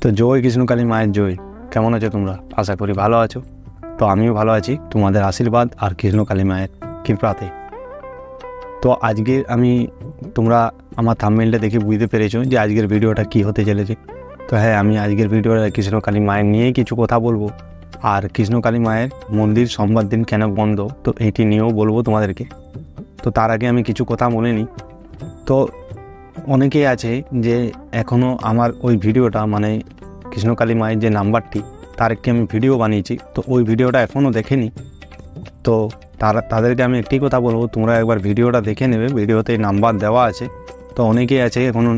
তো জয় কৃষ্ণকালী মায়ের জয়। কেমন আছো তোমরা? আশা করি ভালো আছো। তো আমিও ভালো আছি তোমাদের আশীর্বাদ আর কৃষ্ণকালী মায়ের কৃপাতে। তো আজকে তোমরা আমার থাম্বনেলটা দেখে বুঝতে পেরেছো যে আজকের ভিডিওটা কি হতে চলেছে। তো হ্যাঁ, আমি আজকের ভিডিওটা কৃষ্ণকালী মায়ের নিয়েই কিছু কথা বলবো, আর কৃষ্ণকালী মায়ের মন্দির সোমবার দিন কেন বন্ধ, তো এইটি নিয়েও বলবো তোমাদেরকে। তো তার আগে আমি কিছু কথা বলে নিই। তো অনেকেই আছে যে এখনও আমার ওই ভিডিওটা মানে কৃষ্ণকালী মায়ের যে নাম্বারটি তার একটি আমি ভিডিও বানিয়েছি, তো ওই ভিডিওটা এখনও দেখেনি। তো তাদেরকে আমি একটি কথা বলবো, তোমরা একবার ভিডিওটা দেখে নেবে, ভিডিওতে নাম্বার দেওয়া আছে। তো অনেকেই আছে এখনও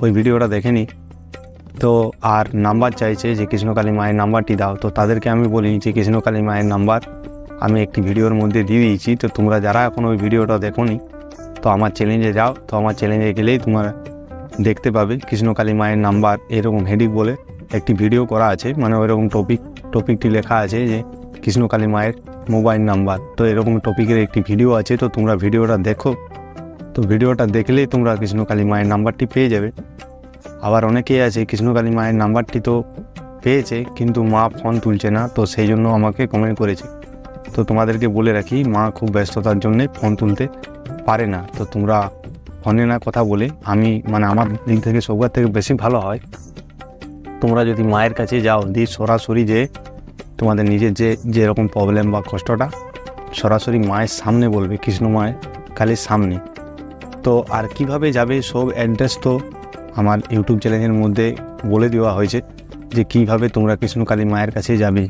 ওই ভিডিওটা দেখেনি, তো আর নাম্বার চাইছে যে কৃষ্ণকালী মায়ের নাম্বারটি দাও। তো তাদেরকে আমি বলি যে কৃষ্ণকালী মায়ের নাম্বার আমি একটি ভিডিওর মধ্যে দিয়ে দিয়েছি। তো তোমরা যারা এখন ওই ভিডিওটা দেখোনি, তো আমার চ্যানেলে যাও, তো আমার চ্যানেলে গেলেই তোমরা দেখতে পাবে কৃষ্ণকালী মায়ের নাম্বার এরকম হেডিং বলে একটি ভিডিও করা আছে, মানে ওইরকম টপিকটি লেখা আছে যে কৃষ্ণকালী মায়ের মোবাইল নাম্বার। তো এরকম টপিকের একটি ভিডিও আছে, তো তোমরা ভিডিওটা দেখো। তো ভিডিওটা দেখলেই তোমরা কৃষ্ণকালী মায়ের নাম্বারটি পেয়ে যাবে। আবার অনেকেই আছে কৃষ্ণকালী মায়ের নাম্বারটি তো পেয়েছে কিন্তু মা ফোন তুলছে না, তো সেই জন্য আমাকে কমেন্ট করেছে। তো তোমাদেরকে বলে রাখি, মা খুব ব্যস্ততার জন্যে ফোন তুলতে পারে না। তো তোমরা ফোনে না কথা বলে আমার দিক থেকে সবার থেকে বেশি ভালো হয় তোমরা যদি মায়ের কাছে যাও, দিয়ে সরাসরি যে তোমাদের নিজের যেরকম প্রবলেম বা কষ্টটা সরাসরি মায়ের সামনে বলবে, কৃষ্ণ মায়ের কালীর সামনে। তো আর কিভাবে যাবে সব অ্যাড্রেস তো আমার ইউটিউব চ্যানেলের মধ্যে বলে দেওয়া হয়েছে যে কিভাবে তোমরা কৃষ্ণকালী মায়ের কাছে যাবে,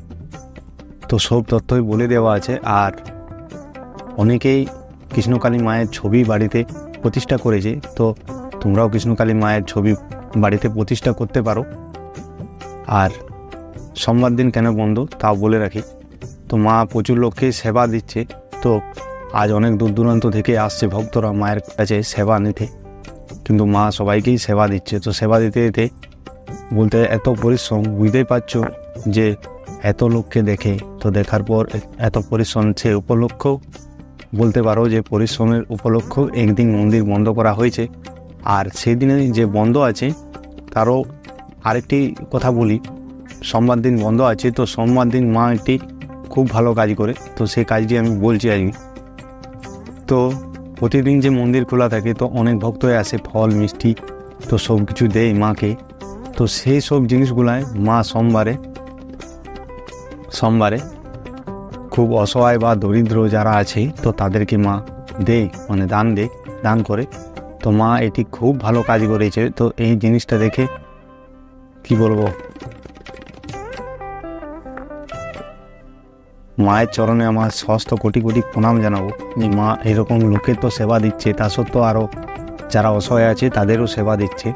তো সব তথ্যই বলে দেওয়া আছে। আর অনেকেই কৃষ্ণকালী মায়ের ছবি বাড়িতে প্রতিষ্ঠা করেছে, তো তোমরাও কৃষ্ণকালী মায়ের ছবি বাড়িতে প্রতিষ্ঠা করতে পারো। আর সোমবার দিন কেন বন্ধ তাও বলে রাখি, তো মা প্রচুর লোককে সেবা দিচ্ছে। তো আজ অনেক দূর দূরান্ত থেকে আসছে ভক্তরা মায়ের কাছে সেবা নিতে, কিন্তু মা সবাইকেই সেবা দিচ্ছে। তো সেবা দিতে দিতে বলতে এত পরিশ্রম, বুঝতেই পারছো যে এত লোককে দেখে, তো দেখার পর এত পরিশ্রম, সে উপলক্ষ বলতে পারো যে পরিশ্রমের উপলক্ষ একদিন মন্দির বন্ধ করা হয়েছে। আর সেই দিনে যে বন্ধ আছে তারও আরেকটি কথা বলি, সোমবার দিন বন্ধ আছে, তো সোমবার দিন মা একটি খুব ভালো কাজ করে, তো সেই কাজটি আমি বলছি আজকে। তো প্রতিদিন যে মন্দির খোলা থাকে, তো অনেক ভক্তই আসে, ফল মিষ্টি তো সব কিছু দেয় মাকে। তো সেই সব জিনিসগুলায় মা সোমবারে খুব অসহায় বা দরিদ্র যারা আছে, তো তাদেরকে মা দেয়, মানে দান করে। তো মা এটি খুব ভালো কাজ করেছে। তো এই জিনিসটা দেখে কি বলবো, মায়ের চরণে আমার সমস্ত কোটি কোটি প্রণাম জানাবো যে মা এরকম লোকের তো সেবা দিচ্ছে, তা সত্ত্বেও আরও যারা অসহায় আছে তাদেরও সেবা দিচ্ছে।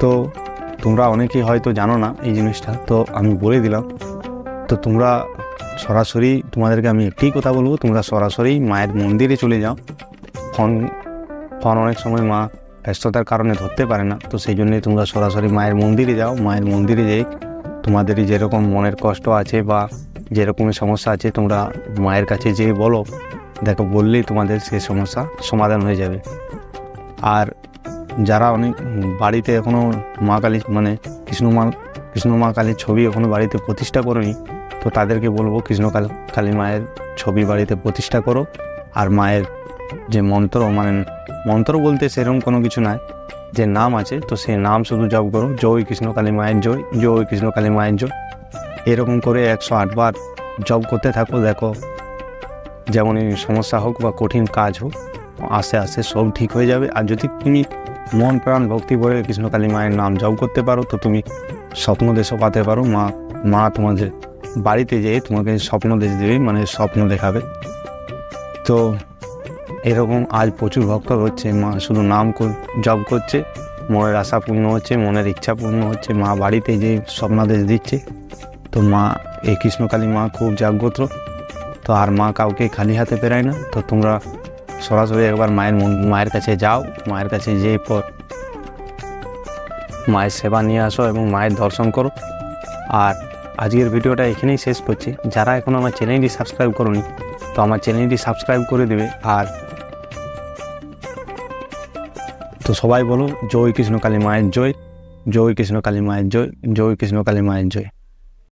তো তোমরা অনেকেই হয়তো জানো না এই জিনিসটা, তো আমি বলে দিলাম। তো তোমরা সরাসরি, তোমাদেরকে আমি একটি কথা বলবো, তোমরা সরাসরি মায়ের মন্দিরে চলে যাও। ফোন অনেক সময় মা ব্যস্ততার কারণে ধরতে পারে না, তো সেই জন্যই তোমরা সরাসরি মায়ের মন্দিরে যাও। মায়ের মন্দিরে যেয়ে তোমাদেরই যেরকম মনের কষ্ট আছে বা যেরকমের সমস্যা আছে, তোমরা মায়ের কাছে যেয়ে বলো, দেখো বললেই তোমাদের সেই সমস্যা সমাধান হয়ে যাবে। আর যারা অনেক বাড়িতে এখনও মা কালী মানে কৃষ্ণ মা কালীর ছবি এখনও বাড়িতে প্রতিষ্ঠা করোনি, তো তাদেরকে বলবো কৃষ্ণকালী মায়ের ছবি বাড়িতে প্রতিষ্ঠা করো। আর মায়ের যে মন্ত্র বলতে সেরকম কোনো কিছু নাই, যে নাম আছে, তো সেই নাম শুধু জপ করো, জয় কৃষ্ণকালী মায়ের জয়, জয় কৃষ্ণকালী মায়ের জয়, এরকম করে 108 বার জপ করতে থাকো। দেখো যেমনই সমস্যা হোক বা কঠিন কাজ হোক, আস্তে আস্তে সব ঠিক হয়ে যাবে। আর যদি তুমি মন প্রাণ ভক্তি করে কৃষ্ণকালী মায়ের নাম জপ করতে পারো, তো তুমি স্বপ্ন দেশও পাতে পারো। মা তোমাদের বাড়িতে যেয়ে তোমাকে স্বপ্ন দেশ দেবে, মানে স্বপ্ন দেখাবে। তো এরকম আজ প্রচুর ভক্ত হচ্ছে, মা শুধু নাম জপ করছে, মনের আশা পূর্ণ হচ্ছে, মনের ইচ্ছা পূর্ণ হচ্ছে, মা বাড়িতে যে স্বপ্নাদেশ দিচ্ছে। তো মা এই কৃষ্ণকালী মা খুব জাগ্রত, তো আর মা কাউকে খালি হাতে ফেরায় না। তো তোমরা সরাসরি একবার মায়ের কাছে যাও, মায়ের কাছে যেয়ে পর মায়ের সেবা নিয়ে আসো এবং মায়ের দর্শন করো। আর আজকের ভিডিওটা এখানেই শেষ করছি। যারা এখন আমার চ্যানেলটি সাবস্ক্রাইব করোনি, তো আমার চ্যানেলটি সাবস্ক্রাইব করে দেবে। আর তো সবাই বলো জয় কৃষ্ণকালী মায়ের জয়, জয় কৃষ্ণ কালী মায়ের জয়, জয় কৃষ্ণ কালী মায়ের জয়।